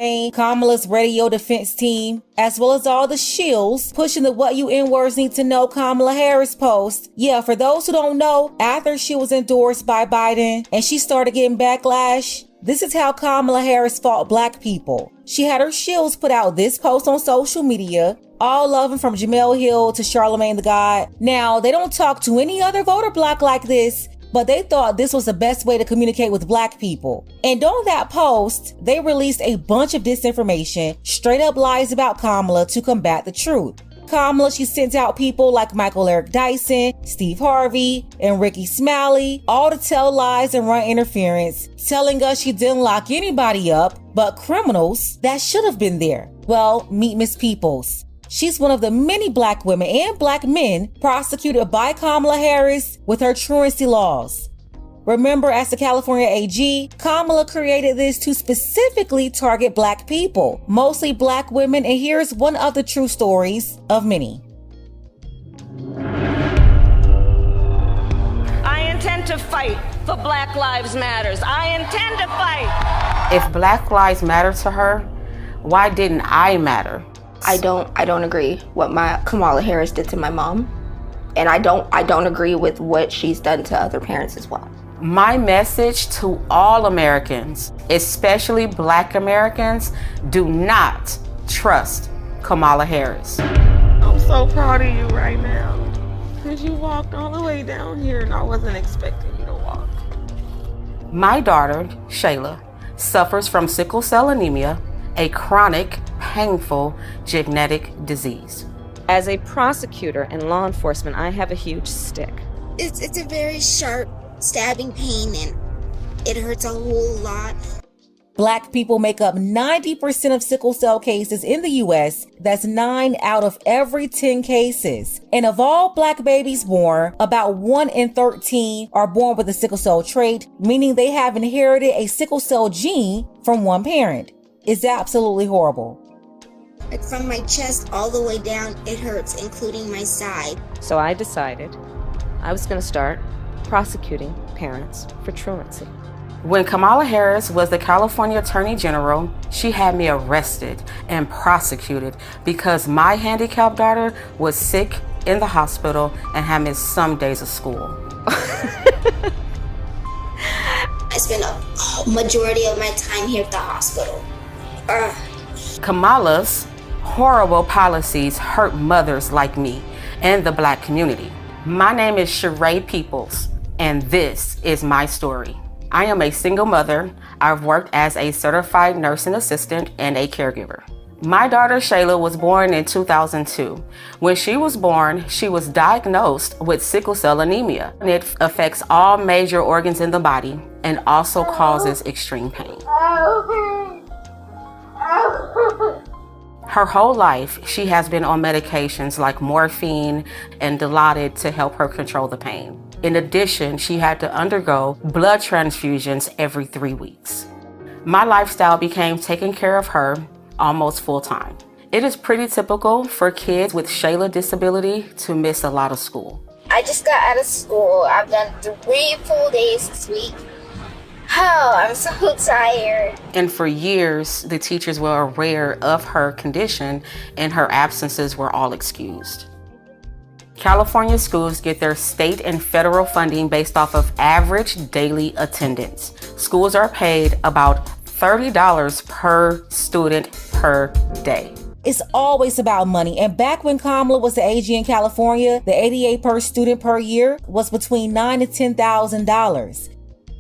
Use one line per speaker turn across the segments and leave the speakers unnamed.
Kamala's radio defense team, as well as all the shills pushing the What You N-Words Need to Know Kamala Harris post. Yeah, for those who don't know, after she was endorsed by Biden and she started getting backlash, this is how Kamala Harris fought black people. She had her shills put out this post on social media, all of them from Jamel Hill to Charlemagne the God. Now, they don't talk to any other voter block like this, but they thought this was the best way to communicate with black people. And on that post, they released a bunch of disinformation, straight up lies about Kamala to combat the truth. Kamala, she sent out people like Michael Eric Dyson, Steve Harvey, and Ricky Smiley, all to tell lies and run interference, telling us she didn't lock anybody up, but criminals that should have been there. Well, meet Miss Peoples. She's one of the many black women and black men prosecuted by Kamala Harris with her truancy laws. Remember, as the California AG, Kamala created this to specifically target black people, mostly black women, and here's one of the true stories of many.
I intend to fight for Black Lives Matters. I intend to fight.
If Black Lives matter to her, why didn't I matter?
I don't agree what Kamala Harris did to my mom, and I don't agree with what she's done to other parents as well.
My message to all Americans, especially Black Americans, do not trust Kamala Harris.
I'm so proud of you right now, because you walked all the way down here and I wasn't expecting you to walk.
My daughter, Shayla, suffers from sickle cell anemia, a chronic, painful genetic disease.
As a prosecutor and law enforcement, I have a huge stick.
It's a very sharp stabbing pain and it hurts a whole lot.
Black people make up 90% of sickle cell cases in the US. That's 9 out of every 10 cases. And of all black babies born, about 1 in 13 are born with a sickle cell trait, meaning they have inherited a sickle cell gene from one parent. It's absolutely horrible.
Like from my chest all the way down, it hurts, including my side.
So I decided I was going to start prosecuting parents for truancy.
When Kamala Harris was the California Attorney General, she had me arrested and prosecuted because my handicapped daughter was sick in the hospital and had missed some days of school.
I spent a majority of my time here at the hospital.
Kamala's horrible policies hurt mothers like me and the black community. My name is Sheree Peoples, and this is my story. I am a single mother. I've worked as a certified nursing assistant and a caregiver. My daughter Shayla was born in 2002. When she was born, she was diagnosed with sickle cell anemia. It affects all major organs in the body and also causes extreme pain. Her whole life, she has been on medications like morphine and Dilaudid to help her control the pain. In addition, she had to undergo blood transfusions every 3 weeks. My lifestyle became taking care of her almost full time. It is pretty typical for kids with Shayla disability to miss a lot of school.
I just got out of school. I've done 3 full days this week. Oh, I'm so tired.
And for years, the teachers were aware of her condition and her absences were all excused. California schools get their state and federal funding based off of average daily attendance. Schools are paid about $30 per student per day.
It's always about money. And back when Kamala was the AG in California, the ADA per student per year was between $9,000 and $10,000.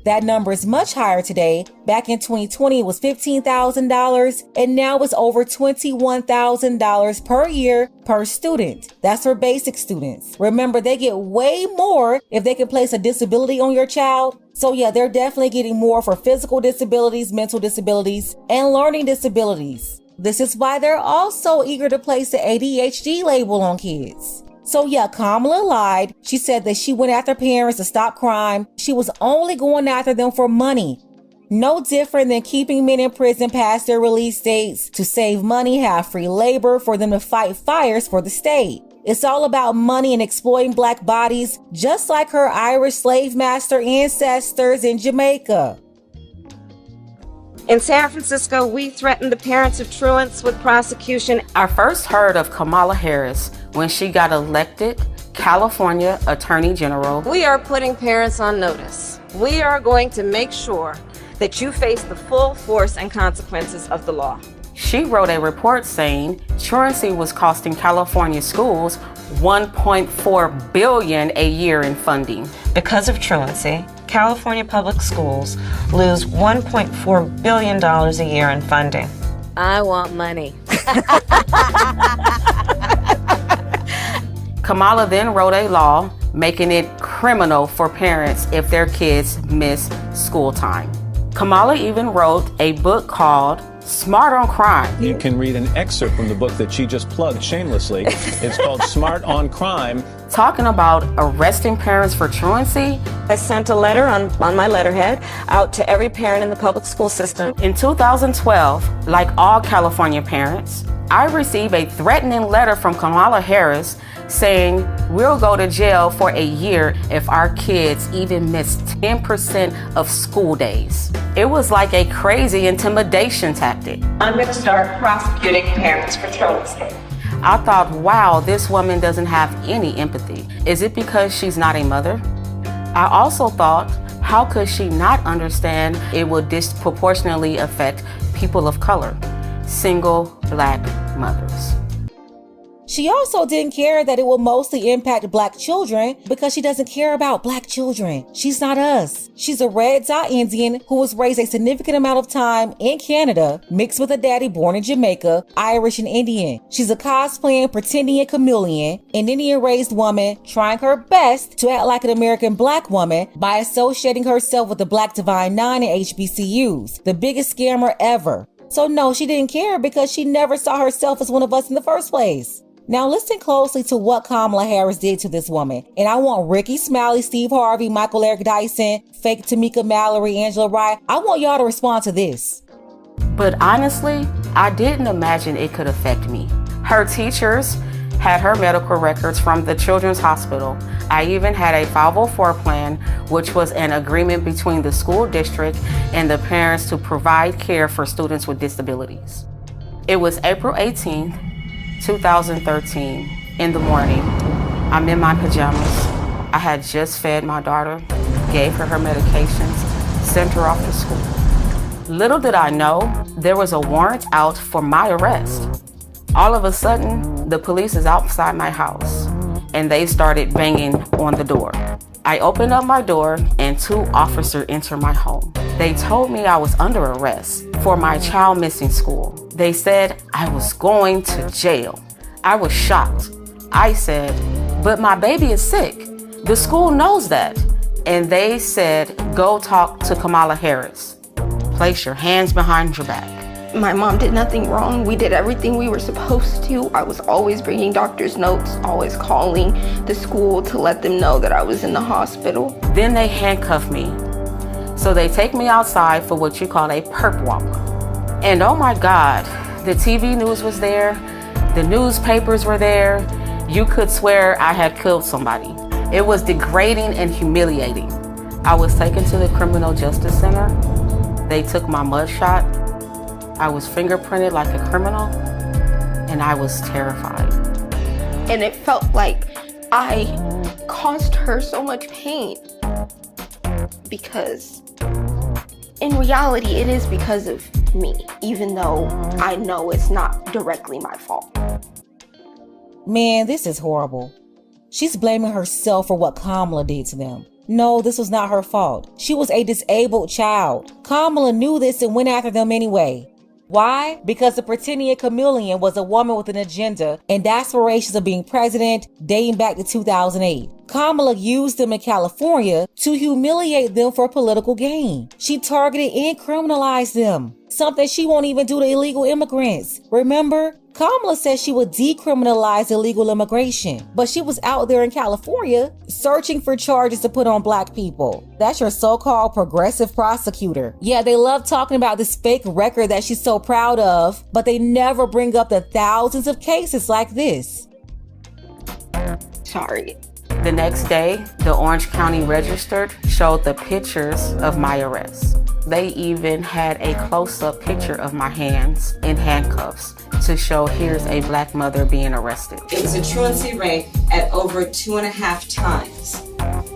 That number is much higher today. Back in 2020, it was $15,000, and now it's over $21,000 per year per student. That's for basic students. Remember, they get way more if they can place a disability on your child. So yeah, they're definitely getting more for physical disabilities, mental disabilities, and learning disabilities. This is why they're also eager to place the ADHD label on kids. So yeah, Kamala lied. She said that she went after parents to stop crime. She was only going after them for money. No different than keeping men in prison past their release dates to save money, have free labor for them to fight fires for the state. It's all about money and exploiting black bodies, just like her Irish slave master ancestors in Jamaica.
In San Francisco, we threatened the parents of truants with prosecution.
I first heard of Kamala Harris when she got elected California Attorney General.
We are putting parents on notice. We are going to make sure that you face the full force and consequences of the law.
She wrote a report saying truancy was costing California schools $1.4 billion a year in funding.
Because of truancy, California public schools lose $1.4 billion a year in funding. I want money.
Kamala then wrote a law making it criminal for parents if their kids miss school time. Kamala even wrote a book called Smart on Crime.
You can read an excerpt from the book that she just plugged shamelessly. It's called Smart on Crime.
Talking about arresting parents for truancy.
I sent a letter on my letterhead out to every parent in the public school system.
In 2012, like all California parents, I received a threatening letter from Kamala Harris saying we'll go to jail for a year if our kids even miss 10% of school days. It was like a crazy intimidation tactic.
I'm going to start prosecuting parents for truancy.
I thought, wow, this woman doesn't have any empathy. Is it because she's not a mother? I also thought, how could she not understand it would disproportionately affect people of color, single Black mothers?
She also didn't care that it will mostly impact Black children because she doesn't care about Black children. She's not us. She's a red dot Indian who was raised a significant amount of time in Canada, mixed with a daddy born in Jamaica, Irish and Indian. She's a cosplaying, pretending chameleon, an Indian-raised woman trying her best to act like an American Black woman by associating herself with the Black Divine Nine and HBCUs, the biggest scammer ever. So no, she didn't care because she never saw herself as one of us in the first place. Now listen closely to what Kamala Harris did to this woman. And I want Ricky Smiley, Steve Harvey, Michael Eric Dyson, fake Tamika Mallory, Angela Rye. I want y'all to respond to this.
But honestly, I didn't imagine it could affect me. Her teachers had her medical records from the Children's Hospital. I even had a 504 plan, which was an agreement between the school district and the parents to provide care for students with disabilities. It was April 18th, 2013, in the morning. I'm in my pajamas. I had just fed my daughter, gave her her medications, sent her off to school. Little did I know, there was a warrant out for my arrest. All of a sudden, the police is outside my house, and they started banging on the door. I opened up my door, and 2 officers entered my home. They told me I was under arrest for my child missing school. They said I was going to jail. I was shocked. I said, but my baby is sick. The school knows that. And they said, go talk to Kamala Harris. Place your hands behind your back.
My mom did nothing wrong. We did everything we were supposed to. I was always bringing doctor's notes, always calling the school to let them know that I was in the hospital.
Then they handcuffed me. So they take me outside for what you call a perp walk. And oh my God, the TV news was there, the newspapers were there. You could swear I had killed somebody. It was degrading and humiliating. I was taken to the Criminal Justice Center. They took my mugshot. I was fingerprinted like a criminal, and I was terrified.
And it felt like I caused her so much pain. Because in reality, it is because of me, even though I know it's not directly my fault.
Man, this is horrible. She's blaming herself for what Kamala did to them. No, this was not her fault. She was a disabled child. Kamala knew this and went after them anyway. Why? Because the pretending chameleon was a woman with an agenda and aspirations of being president dating back to 2008. Kamala used them in California to humiliate them for political gain. She targeted and criminalized them, something she won't even do to illegal immigrants. Remember? Kamala said she would decriminalize illegal immigration, but she was out there in California searching for charges to put on Black people. That's your so-called progressive prosecutor. Yeah, they love talking about this fake record that she's so proud of, but they never bring up the thousands of cases like this.
Sorry.
The next day, the Orange County Register showed the pictures of my arrest. They even had a close-up picture of my hands in handcuffs to show here's a black mother being arrested.
It was a truancy rate at over 2.5 times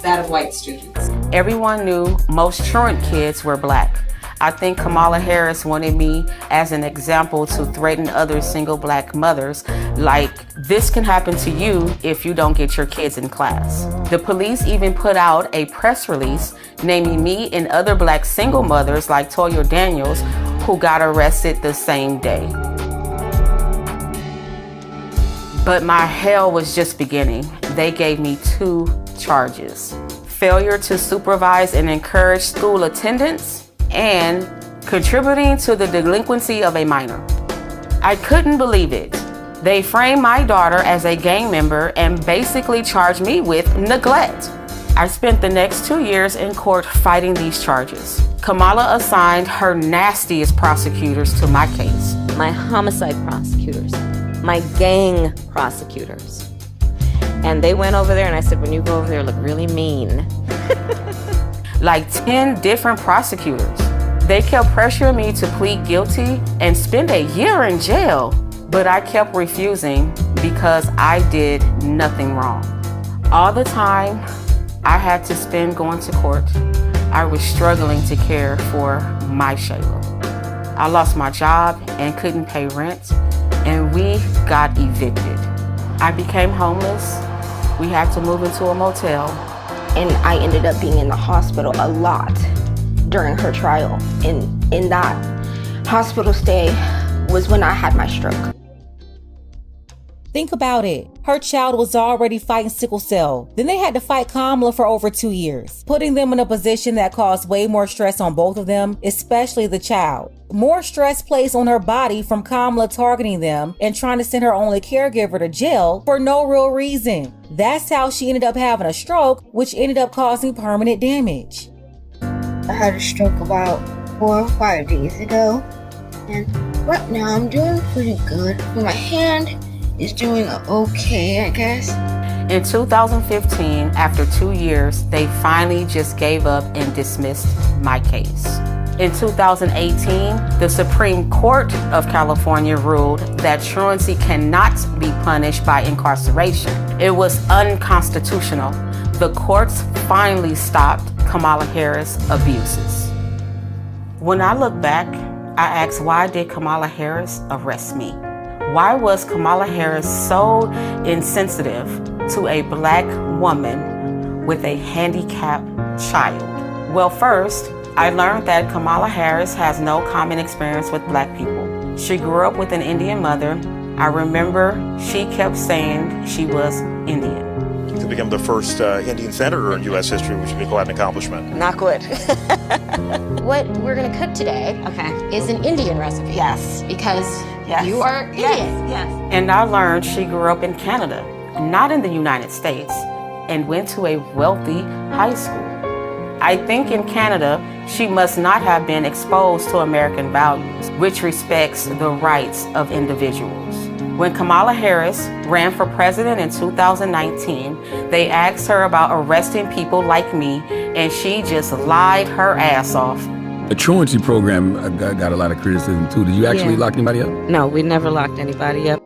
that of white students.
Everyone knew most truant kids were black. I think Kamala Harris wanted me as an example to threaten other single black mothers, like, this can happen to you if you don't get your kids in class. The police even put out a press release naming me and other black single mothers like Toya Daniels, who got arrested the same day. But my hell was just beginning. They gave me 2 charges: failure to supervise and encourage school attendance, and contributing to the delinquency of a minor. I couldn't believe it. They framed my daughter as a gang member and basically charged me with neglect. I spent the next 2 years in court fighting these charges. Kamala assigned her nastiest prosecutors to my case.
My homicide prosecutors, my gang prosecutors. And they went over there and I said, when you go over there, look really mean.
Like 10 different prosecutors. They kept pressuring me to plead guilty and spend a year in jail, but I kept refusing because I did nothing wrong. All the time I had to spend going to court, I was struggling to care for my Shayla. I lost my job and couldn't pay rent, and we got evicted. I became homeless. We had to move into a motel.
And I ended up being in the hospital a lot during her trial. And in that hospital stay was when I had my stroke.
Think about it. Her child was already fighting sickle cell. Then they had to fight Kamala for over 2 years, putting them in a position that caused way more stress on both of them, especially the child. More stress placed on her body from Kamala targeting them and trying to send her only caregiver to jail for no real reason. That's how she ended up having a stroke, which ended up causing permanent damage.
I had a stroke about 4 or 5 days ago, and right now I'm doing pretty good. My hand is doing okay, I guess.
In 2015, after 2 years, they finally just gave up and dismissed my case. In 2018, the Supreme Court of California ruled that truancy cannot be punished by incarceration. It was unconstitutional. The courts finally stopped Kamala Harris' abuses. When I look back, I ask, why did Kamala Harris arrest me? Why was Kamala Harris so insensitive to a black woman with a handicapped child? Well, first, I learned that Kamala Harris has no common experience with black people. She grew up with an Indian mother. I remember she kept saying she was Indian.
To become the first Indian senator in U.S. history, which would be quite an accomplishment.
Not good.
What we're gonna cook today is an Indian recipe.
Yes.
Because you are Indian.
Yes.
And I learned she grew up in Canada, not in the United States, and went to a wealthy high school. I think in Canada, she must not have been exposed to American values, which respects the rights of individuals. When Kamala Harris ran for president in 2019, they asked her about arresting people like me, and she just lied her ass off.
The truancy program got a lot of criticism too. Did you actually lock anybody up?
No, we never locked anybody up.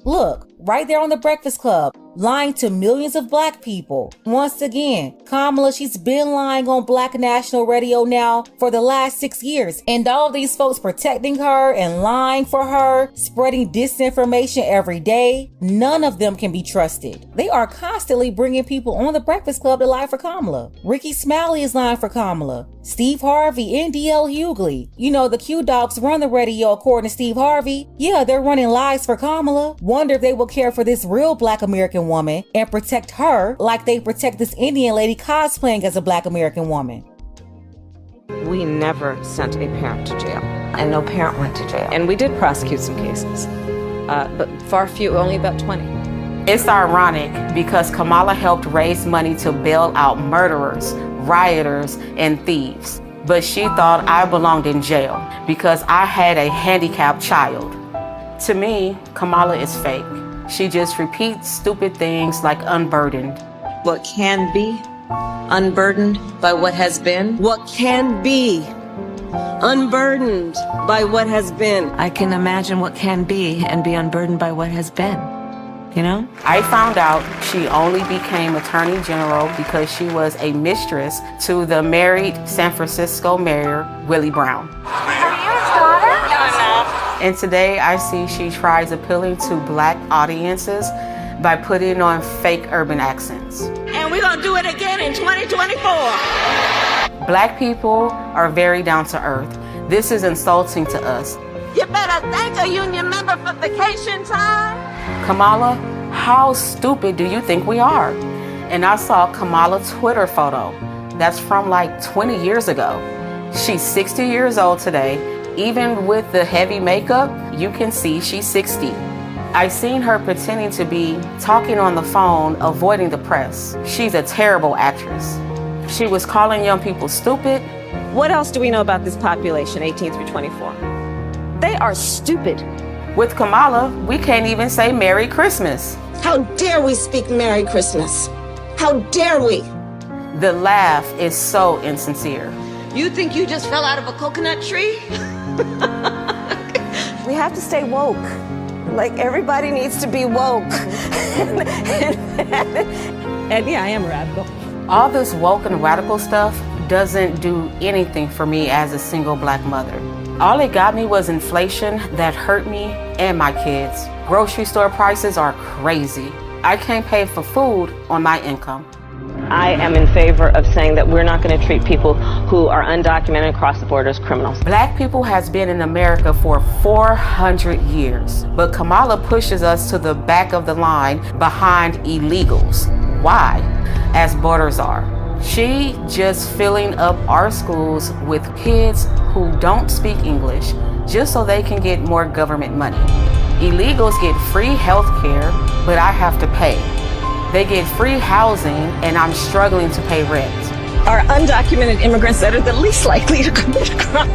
Look, right there on The Breakfast Club, lying to millions of black people. Once again, Kamala, she's been lying on Black National Radio now for the last 6 years. And all these folks protecting her and lying for her, spreading disinformation every day, none of them can be trusted. They are constantly bringing people on The Breakfast Club to lie for Kamala. Ricky Smiley is lying for Kamala. Steve Harvey and D.L. Hughley. You know, the Q-Dogs run the radio according to Steve Harvey. Yeah, they're running lies for Kamala. Wonder if they will care for this real black American woman and protect her like they protect this Indian lady cosplaying as a black American woman.
We never sent a parent to jail, and no parent went to jail. And we did prosecute some cases, but far few, only about 20.
It's ironic because Kamala helped raise money to bail out murderers, rioters, and thieves. But she thought I belonged in jail because I had a handicapped child. To me, Kamala is fake. She just repeats stupid things like unburdened.
What can be, unburdened by what has been.
What can be, unburdened by what has been.
I can imagine what can be and be unburdened by what has been. You know?
I found out she only became Attorney General because she was a mistress to the married San Francisco Mayor, Willie Brown.
Are you his daughter?
No, I'm not.
And today I see she tries appealing to Black audiences by putting on fake urban accents.
And we're gonna do it again in 2024.
Black people are very down to earth. This is insulting to us.
You better thank a union member for vacation time.
Kamala, how stupid do you think we are? And I saw Kamala's Twitter photo. That's from like 20 years ago. She's 60 years old today. Even with the heavy makeup, you can see she's 60. I seen her pretending to be talking on the phone, avoiding the press. She's a terrible actress. She was calling young people stupid.
What else do we know about this population, 18 through 24? They are stupid.
With Kamala, we can't even say Merry Christmas.
How dare we speak Merry Christmas? How dare we?
The laugh is so insincere.
You think you just fell out of a coconut tree?
We have to stay woke. Like, everybody needs to be woke. And yeah, I am radical.
All this woke and radical stuff doesn't do anything for me as a single Black mother. All it got me was inflation that hurt me and my kids. Grocery store prices are crazy. I can't pay for food on my income.
I am in favor of saying that we're not going to treat people who are undocumented across the border as criminals.
Black people has been in America for 400 years, but Kamala pushes us to the back of the line behind illegals. Why? As borders are. She just filling up our schools with kids who don't speak English just so they can get more government money. Illegals get free health care, but I have to pay. They get free housing, and I'm struggling to pay rent.
Are undocumented immigrants that are the least likely to commit a crime.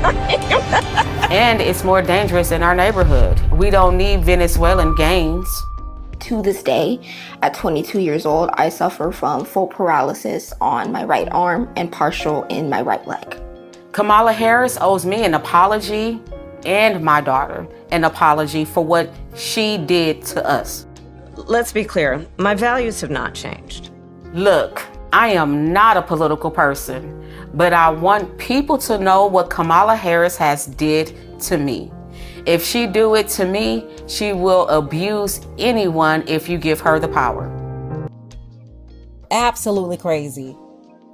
And it's more dangerous in our neighborhood. We don't need Venezuelan gangs.
To this day, at 22 years old, I suffer from full paralysis on my right arm and partial in my right leg.
Kamala Harris owes me an apology and my daughter an apology for what she did to us.
Let's be clear, my values have not changed.
Look, I am not a political person, but I want people to know what Kamala Harris has did to me. If she do it to me, she will abuse anyone if you give her the power.
Absolutely crazy.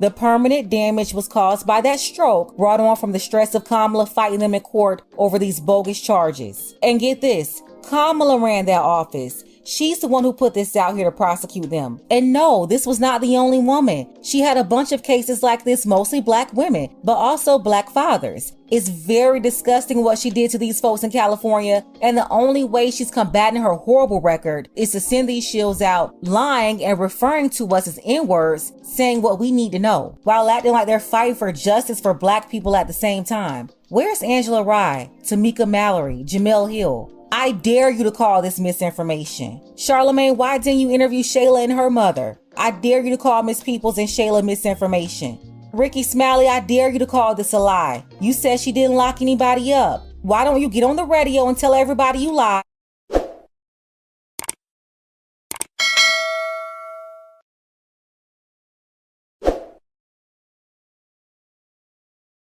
The permanent damage was caused by that stroke brought on from the stress of Kamala fighting them in court over these bogus charges. And get this, Kamala ran that office. She's the one who put this out here to prosecute them. And no, this was not the only woman. She had a bunch of cases like this, mostly Black women, but also Black fathers. It's very disgusting what she did to these folks in California, and the only way she's combating her horrible record is to send these shills out lying and referring to us as N-words, saying what we need to know, while acting like they're fighting for justice for Black people at the same time. Where's Angela Rye, Tamika Mallory, Jamel Hill? I dare you to call this misinformation. Charlamagne, why didn't you interview Shayla and her mother? I dare you to call Miss Peoples and Shayla misinformation. Ricky Smiley, I dare you to call this a lie. You said she didn't lock anybody up. Why don't you get on the radio and tell everybody you lied?